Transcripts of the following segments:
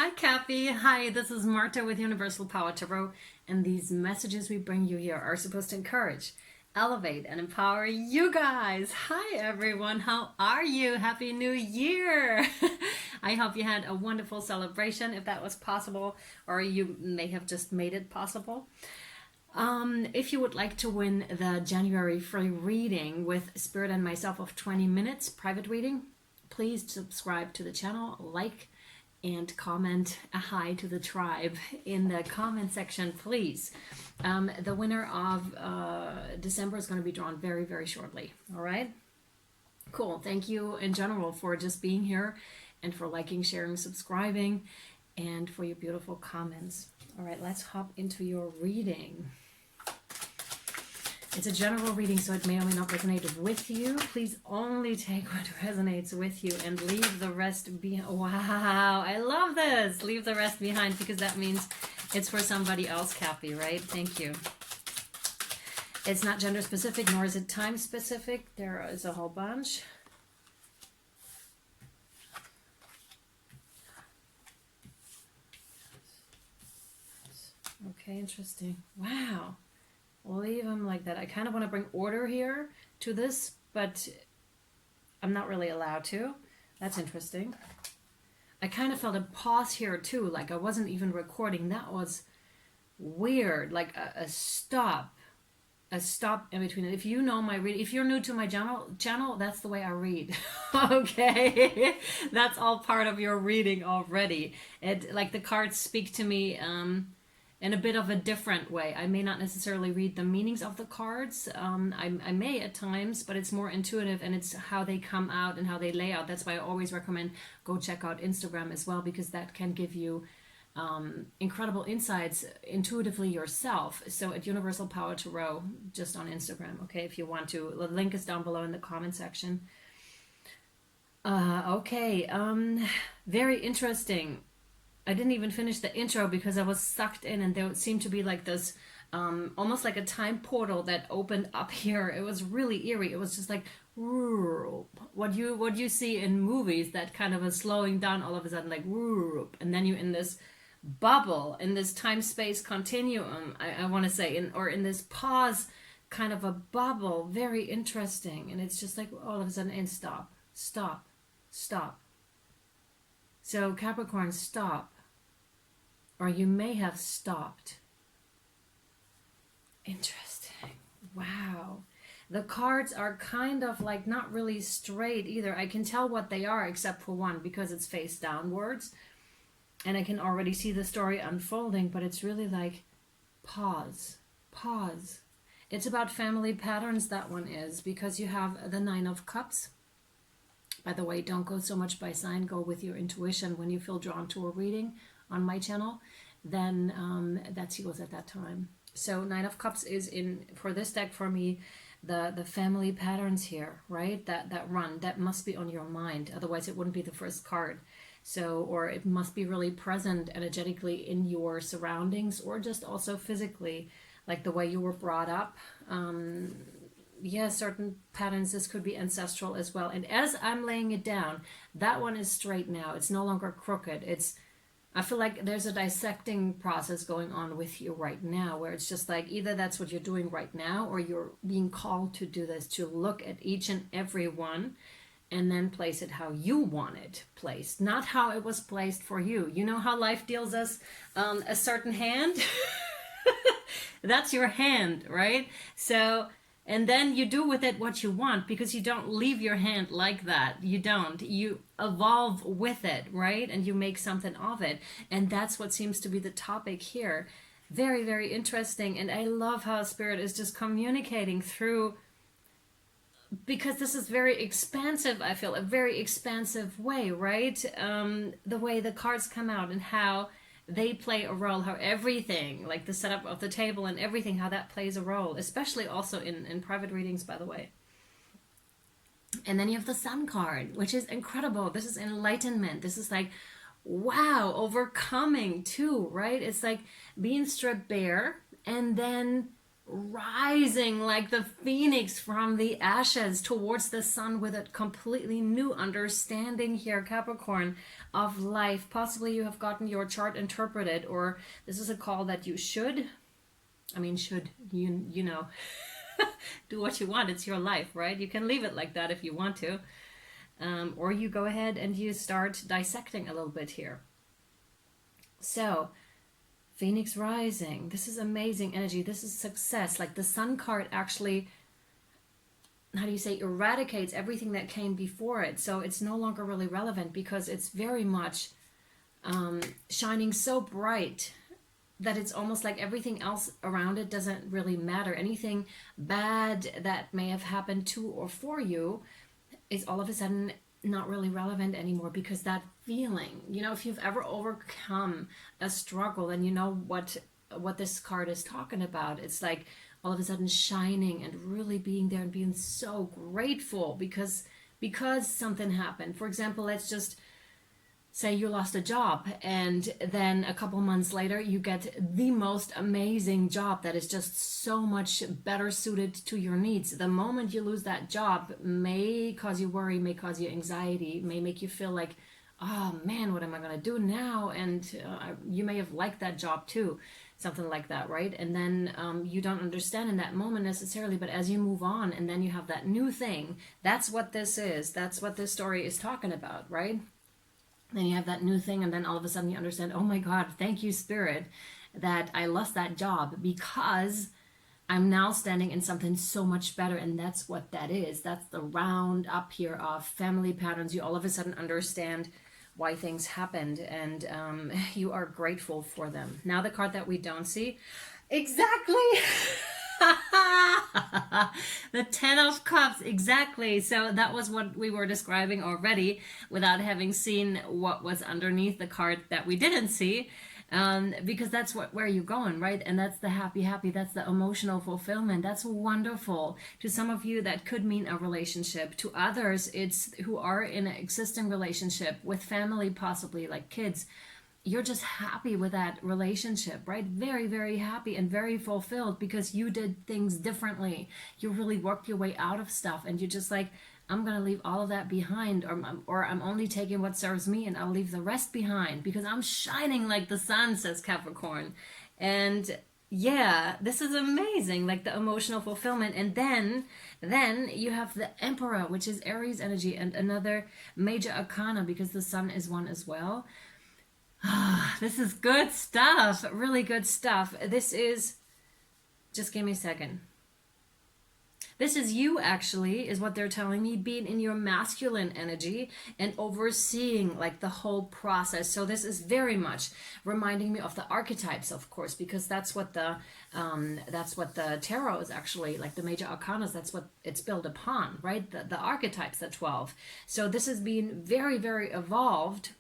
Hi, Cappy. Hi, this is Marta with Universal Power Tarot, and these messages we bring you here are supposed to encourage, elevate, and empower you guys. Hi, everyone. How are you? Happy New Year. I hope you had a wonderful celebration, if that was possible, or you may have just made it possible. If you would like to win the January free reading with Spirit and myself of 20 minutes private reading, please subscribe to the channel, like, and comment a hi to the tribe in the comment section, please. The winner of December is going to be drawn very, very shortly. All right? Cool. Thank you in general for just being here and for liking, sharing, subscribing, and for your beautiful comments. All right, let's hop into your reading. It's a general reading, so it may or may not resonate with you. Please only take what resonates with you and leave the rest behind. Wow, I love this. Leave the rest behind, because that means it's for somebody else, Cappy, right? Thank you. It's not gender specific, nor is it time specific. There is a whole bunch. Okay, interesting. Wow. We'll leave them like that. I kind of want to bring order here to this, but I'm not really allowed to. That's interesting. I kind of felt a pause here too, like I wasn't even recording. That was weird, like a stop in between. If you know my read, if you're new to my channel, that's the way I read. Okay, that's all part of your reading already. It, like, the cards speak to me in a bit of a different way. I may not necessarily read the meanings of the cards. I may at times, but it's more intuitive, and it's how they come out and how they lay out. That's why I always recommend go check out Instagram as well, because that can give you incredible insights intuitively yourself. So at Universal Power Tarot, just on Instagram, okay, if you want to. The link is down below in the comment section. Okay, very interesting. I didn't even finish the intro because I was sucked in, and there seemed to be like this almost like a time portal that opened up here. It was really eerie. It was just like what you see in movies, that kind of a slowing down all of a sudden, like, and then you're in this bubble, in this time-space continuum, I want to say, in this pause kind of a bubble. Very interesting. And it's just like all of a sudden, and stop. So Capricorn, stop. Or you may have stopped. Interesting. Wow. The cards are kind of like not really straight either. I can tell what they are except for one, because it's face downwards. And I can already see the story unfolding, but it's really like pause. It's about family patterns, that one is, because you have the 9 of Cups. By the way, don't go so much by sign, go with your intuition. When you feel drawn to a reading on my channel, then that's yours at that time. So 9 of Cups is in, for this deck, for me, the family patterns here, right? That must be on your mind. Otherwise it wouldn't be the first card. So, or it must be really present energetically in your surroundings, or just also physically, like the way you were brought up. Yeah, certain patterns. This could be ancestral as well. And as I'm laying it down, that one is straight now. It's no longer crooked. I feel like there's a dissecting process going on with you right now, where it's just like, either that's what you're doing right now, or you're being called to do this, to look at each and every one and then place it how you want it placed, not how it was placed for you. You know how life deals us a certain hand? That's your hand, right? So, and then you do with it what you want, because you don't leave your hand like that. You don't. You evolve with it, right? And you make something of it. And that's what seems to be the topic here. Very, very interesting. And I love how Spirit is just communicating through, because this is very expansive, I feel, a very expansive way, right? The way the cards come out and how they play a role, how everything, like the setup of the table and everything, how that plays a role, especially also in private readings, by the way. And then you have the Sun card, which is incredible. This is enlightenment. This is like, wow, overcoming too, right? It's like being stripped bare and then rising like the phoenix from the ashes towards the sun with a completely new understanding here, Capricorn, of life. Possibly you have gotten your chart interpreted, or this is a call that you should, you know, do what you want. It's your life, right? You can leave it like that if you want to. Or you go ahead and you start dissecting a little bit here. So, Phoenix rising. This is amazing energy. This is success. Like the Sun card actually, how do you say, eradicates everything that came before it. So it's no longer really relevant because it's very much shining so bright that it's almost like everything else around it doesn't really matter. Anything bad that may have happened to or for you is all of a sudden not really relevant anymore, because that feeling, you know, if you've ever overcome a struggle, then you know what this card is talking about. It's like all of a sudden shining and really being there and being so grateful because something happened. For example, let's just say you lost a job, and then a couple months later you get the most amazing job that is just so much better suited to your needs. The moment you lose that job may cause you worry, may cause you anxiety, may make you feel like, oh man, what am I going to do now? And you may have liked that job too, something like that, right? And then you don't understand in that moment necessarily, but as you move on and then you have that new thing, that's what this is. That's what this story is talking about, right? Then you have that new thing, and then all of a sudden you understand, oh my God, thank you, Spirit, that I lost that job because I'm now standing in something so much better. And that's what that is. That's the round up here of family patterns. You all of a sudden understand why things happened, and you are grateful for them. Now the card that we don't see. Exactly. The Ten of Cups, exactly. So that was what we were describing already without having seen what was underneath the card that we didn't see, because that's where you're going, right? And that's the happy, that's the emotional fulfillment. That's wonderful. To some of you, that could mean a relationship. To others, it's who are in an existing relationship with family, possibly like kids. You're just happy with that relationship, right? Very, very happy and very fulfilled because you did things differently. You really worked your way out of stuff, and you're just like, I'm going to leave all of that behind, or I'm only taking what serves me and I'll leave the rest behind because I'm shining like the sun, says Capricorn. And yeah, this is amazing, like the emotional fulfillment. And then you have the Emperor, which is Aries energy, and another major arcana because the sun is one as well. This is good stuff, really good stuff. This is, just give me a second. This is you, actually, is what they're telling me, being in your masculine energy and overseeing like the whole process. So this is very much reminding me of the archetypes, of course, because that's what the tarot is actually, like the major arcanas, that's what it's built upon, right? The archetypes, the 12. So this is being very, very evolved.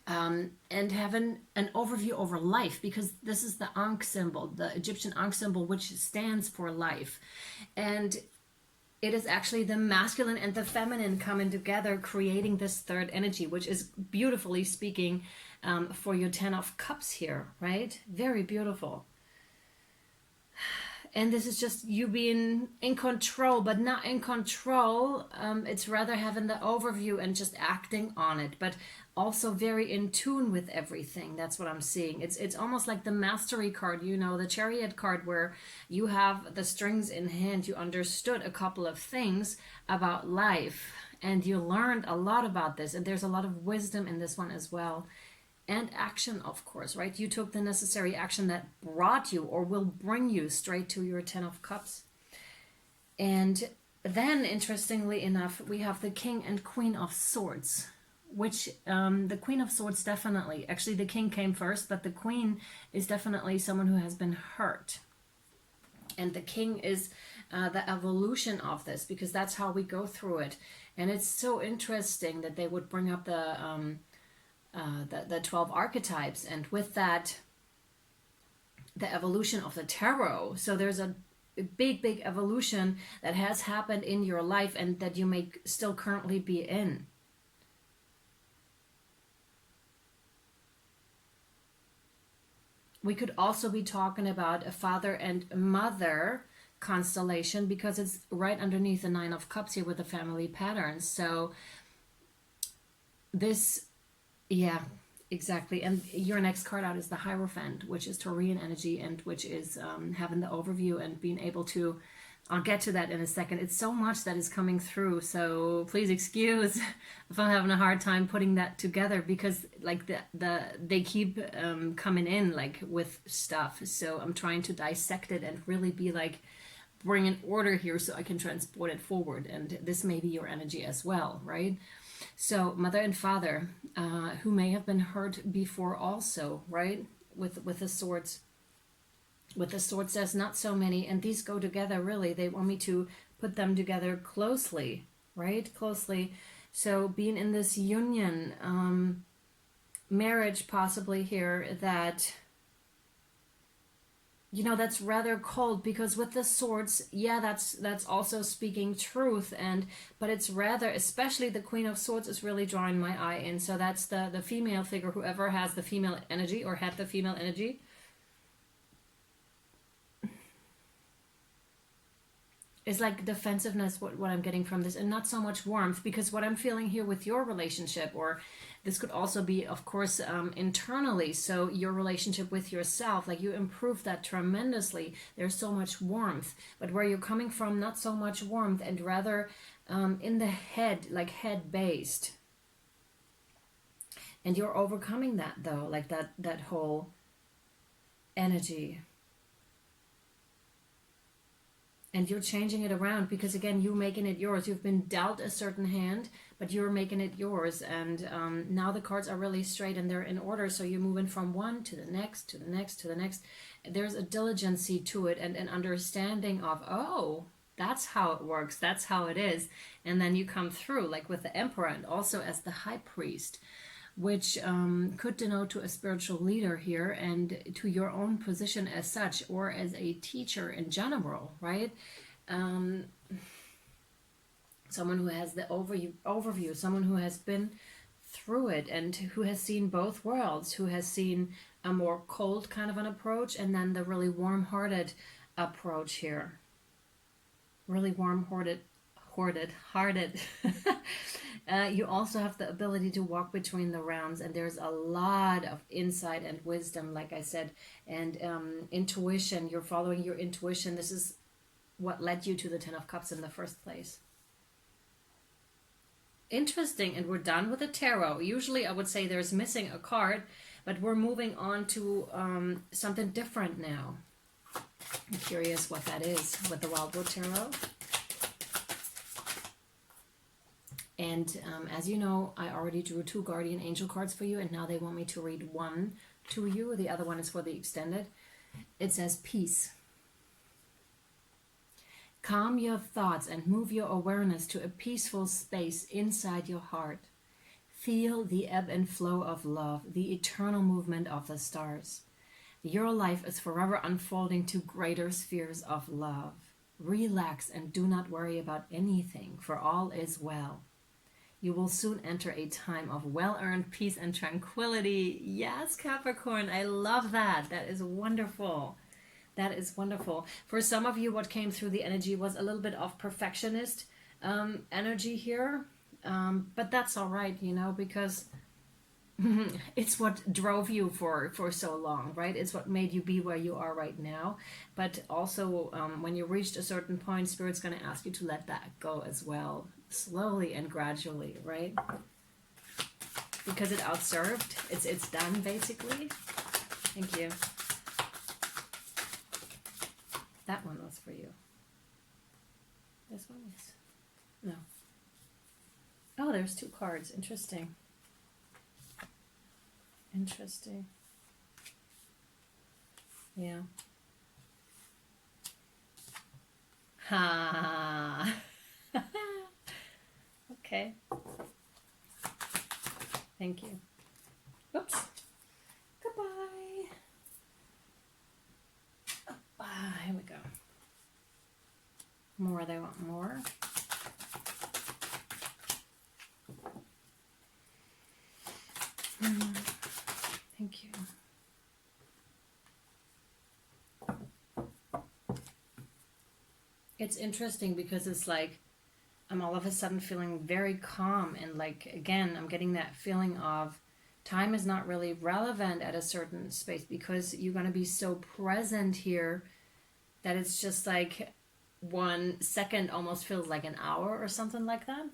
And having an overview over life, because this is the Ankh symbol, the Egyptian Ankh symbol, which stands for life. And it is actually the masculine and the feminine coming together, creating this third energy, which is beautifully speaking for your 10 of Cups here, right? Very beautiful. And this is just you being in control, but not in control. It's rather having the overview and just acting on it, but also very in tune with everything. That's what I'm seeing. It's almost like the Mastery card, you know, the Chariot card, where you have the strings in hand. You understood a couple of things about life, and you learned a lot about this. And there's a lot of wisdom in this one as well. And action, of course, right? You took the necessary action that brought you or will bring you straight to your 10 of Cups. And then, interestingly enough, we have the King and Queen of Swords, which the Queen of Swords definitely, actually the King came first, but the Queen is definitely someone who has been hurt. And the King is the evolution of this, because that's how we go through it. And it's so interesting that they would bring up the 12 archetypes, and with that, the evolution of the tarot. So there's a big evolution that has happened in your life and that you may still currently be in. We could also be talking about a father and mother constellation, because it's right underneath the Nine of Cups here with the family patterns. So this, yeah, exactly. And your next card out is the Hierophant, which is Taurian energy, and which is having the overview and being able to, I'll get to that in a second. It's so much that is coming through, so please excuse if I'm having a hard time putting that together, because like they keep coming in like with stuff. So I'm trying to dissect it and really be like, bring an order here so I can transport it forward. And this may be your energy as well, right? So mother and father, who may have been hurt before also, right? With the swords. With the sword says not so many, and these go together really. They want me to put them together closely, right? Closely. So being in this union, marriage possibly here, that, you know, that's rather cold, because with the swords, yeah, that's also speaking truth, and but it's rather, especially the Queen of Swords is really drawing my eye in. So that's the female figure, whoever has the female energy or had the female energy. Is like defensiveness, what I'm getting from this, and not so much warmth, because what I'm feeling here with your relationship, or this could also be, of course, internally, so your relationship with yourself, like you improved that tremendously. There's so much warmth, but where you're coming from, not so much warmth, and rather in the head, like head based. And you're overcoming that though, like that whole energy. And you're changing it around, because again, you're making it yours. You've been dealt a certain hand, but you're making it yours. And now the cards are really straight and they're in order. So you're moving from one to the next, to the next, to the next. There's a diligency to it, and an understanding of, oh, that's how it works. That's how it is. And then you come through, like with the Emperor, and also as the High Priest, which could denote to a spiritual leader here, and to your own position as such, or as a teacher in general, right? Someone who has the overview, someone who has been through it, and who has seen both worlds, who has seen a more cold kind of an approach, and then the really warm-hearted approach here. Really warm-hearted. You also have the ability to walk between the realms, and there's a lot of insight and wisdom, like I said, and intuition. You're following your intuition. This is what led you to the Ten of Cups in the first place. Interesting. And we're done with the tarot. Usually I would say there's missing a card, but we're moving on to something different now. I'm curious what that is with the Wildwood Tarot. And as you know, I already drew 2 guardian angel cards for you, and now they want me to read one to you. The other one is for the extended. It says peace. Calm your thoughts and move your awareness to a peaceful space inside your heart. Feel the ebb and flow of love, the eternal movement of the stars. Your life is forever unfolding to greater spheres of love. Relax and do not worry about anything, for all is well. You will soon enter a time of well-earned peace and tranquility. Yes, Capricorn, I love that. That is wonderful. That is wonderful. For some of you, what came through the energy was a little bit of perfectionist energy here. But that's all right, you know, because it's what drove you for so long, right? It's what made you be where you are right now. But also, when you reached a certain point, Spirit's going to ask you to let that go as well. Slowly and gradually, right? Because it outserved. It's done, basically. Thank you. That one was for you. This one is... No. Oh, there's 2 cards. Interesting. Interesting. Yeah. Ha! Okay. Thank you. Oops. Goodbye. Here we go. More, they want more. Thank you. It's interesting because it's like I'm all of a sudden feeling very calm, and like again, I'm getting that feeling of time is not really relevant at a certain space because you're going to be so present here that it's just like 1 second almost feels like an hour or something like that.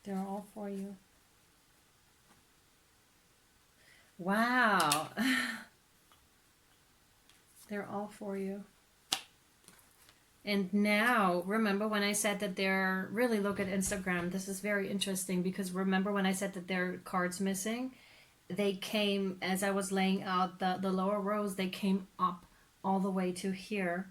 They're all for you. Wow. They're all for you. And now, remember when I said that they're, really look at Instagram, this is very interesting because remember when I said that there are cards missing? They came, as I was laying out the lower rows, they came up all the way to here.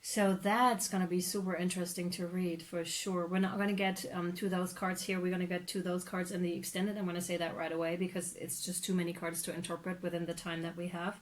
So that's going to be super interesting to read for sure. We're not going to get to those cards here. We're going to get to those cards in the extended. I'm going to say that right away because it's just too many cards to interpret within the time that we have.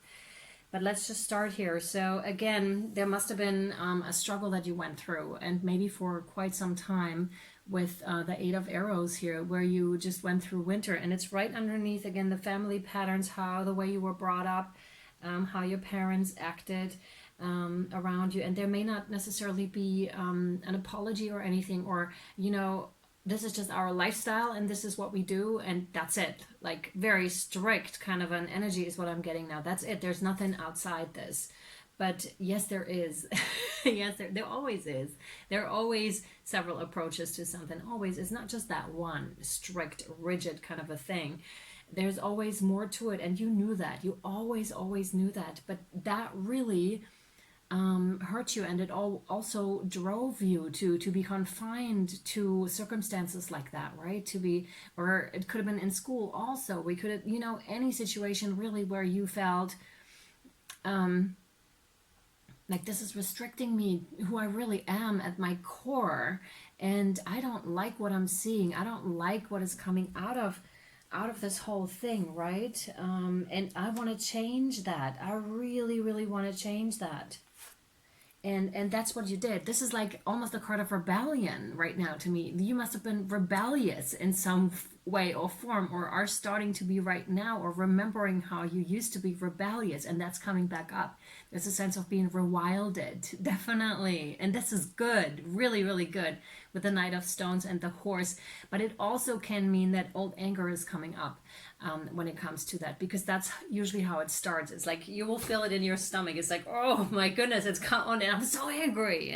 But let's just start here. So again, there must have been a struggle that you went through, and maybe for quite some time with the Eight of Arrows here, where you just went through winter. And it's right underneath, again, the family patterns, how the way you were brought up, how your parents acted around you. And there may not necessarily be an apology or anything, or, you know, this is just our lifestyle and this is what we do and that's it. Like very strict kind of an energy is what I'm getting now. That's it. There's nothing outside this. But yes, there is. Yes, there always is. There are always several approaches to something. Always. It's not just that one strict, rigid kind of a thing. There's always more to it. And you knew that. You always knew that. But that really hurt you, and it all also drove you to be confined to circumstances like that, right? To be, or it could have been in school also. We could have, you know, any situation really where you felt like this is restricting me, who I really am at my core, and I don't like what I'm seeing. I don't like what is coming out of this whole thing, right? And I want to change that. I really want to change that. And that's what you did. This is like almost a card of rebellion right now to me. You must have been rebellious in some way or form, or are starting to be right now, or remembering how you used to be rebellious, and that's coming back up. There's a sense of being rewilded, definitely. And this is good, really good, with the Knight of Stones and the horse. But it also can mean that old anger is coming up when it comes to that, because that's usually how it starts. It's like you will feel it in your stomach. It's like, oh my goodness, it's come on, and I'm so angry,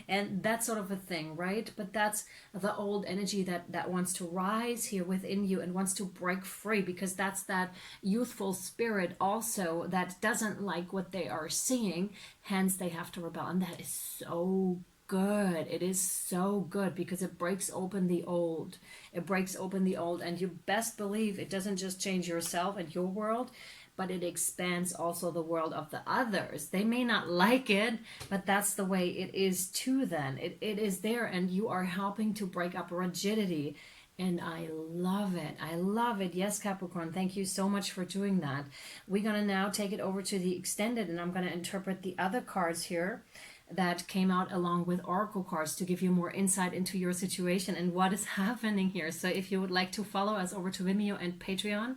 and that sort of a thing, right? But that's the old energy that wants to rise here within you and wants to break free, because that's that youthful spirit also that doesn't like what they are seeing, hence they have to rebel. And that is so good. It is so good because it breaks open the old. It breaks open the old, and you best believe it doesn't just change yourself and your world, but it expands also the world of the others. They may not like it, but that's the way it is to them. It is there, and you are helping to break up rigidity. And I love it. I love it. Yes, Capricorn, thank you so much for doing that. We're going to now take it over to the extended, and I'm going to interpret the other cards here that came out along with oracle cards to give you more insight into your situation and what is happening here. So if you would like to follow us over to Vimeo and Patreon,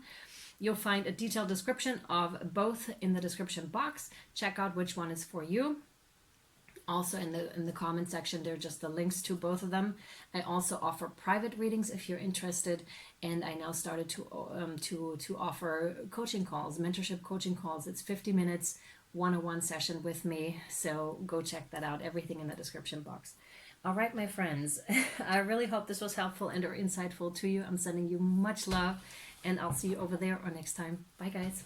you'll find a detailed description of both in the description box. Check out which one is for you. Also in the comment section, there are just the links to both of them. I also offer private readings if you're interested, and I now started to offer coaching calls, mentorship coaching calls. It's 50 minutes, one-on-one session with me. So go check that out. Everything in the description box. All right, my friends, I really hope this was helpful and or insightful to you. I'm sending you much love, and I'll see you over there or next time. Bye, guys.